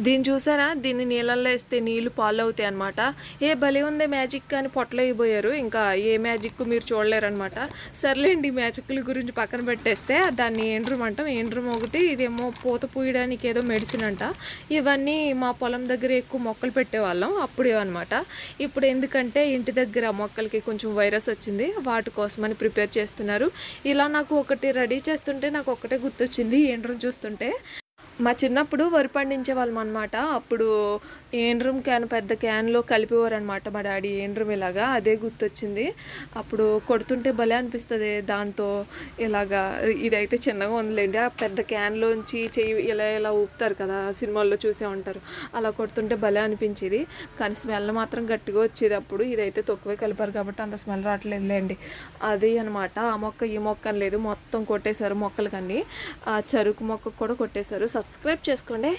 దీన్ని చూసారా? దీన్ని నీళ్ళల్లో వేస్తే నీళ్ళు పాలవుతాయి అనమాట. ఏ భలే ఉందే మ్యాజిక్ అని పొట్టలో అయిపోయారు. ఇంకా ఏ మ్యాజిక్ మీరు చూడలేరనమాట. సర్లేండి, మ్యాజిక్ల గురించి పక్కన పెట్టేస్తే దాన్ని ఏండ్రూమ్ అంటాం. ఏండ్రూమ్ ఒకటి, ఇదేమో పూత పూయడానికి ఏదో మెడిసిన్ అంట. ఇవన్నీ మా పొలం దగ్గర ఎక్కువ మొక్కలు పెట్టేవాళ్ళం అప్పుడే అనమాట. ఇప్పుడు ఎందుకంటే ఇంటి దగ్గర మొక్కలకి కొంచెం వైరస్ వచ్చింది, వాటి కోసమని ప్రిపేర్ చేస్తున్నారు. ఇలా నాకు ఒకటి రెడీ చేస్తుంటే నాకు ఒకటే గుర్తొచ్చింది ఏండ్రూమ్ చూస్తుంటే. మా చిన్నప్పుడు వరి పండించేవాళ్ళం అనమాట. అప్పుడు ఏండ్రూమ్ క్యాన్, పెద్ద క్యాన్లో కలిపేవారనమాట మా డాడీ ఏండ్రూమ్ ఇలాగా. అదే గుర్తొచ్చింది. అప్పుడు కొడుతుంటే భలే అనిపిస్తుంది దాంతో ఇలాగా. ఇదైతే చిన్నగా ఉందిలేండి. ఆ పెద్ద క్యాన్లోంచి చెయ్యి ఇలా ఇలా ఊపుతారు కదా, సినిమాల్లో చూసే ఉంటారు. అలా కొడుతుంటే భలే అనిపించేది. కానీ స్మెల్ మాత్రం గట్టిగా వచ్చేది అప్పుడు. ఇదైతే తక్కువే కలిపారు కాబట్టి అంత స్మెల్ రావట్లేదులేండి. అది అనమాట. ఆ మొక్క ఈ మొక్క అని లేదు, మొత్తం కొట్టేశారు మొక్కలకన్నీ. ఆ చెరుకు మొక్కకు కూడా కొట్టేశారు. సబ్స్క్రైబ్ చేసుకోండి.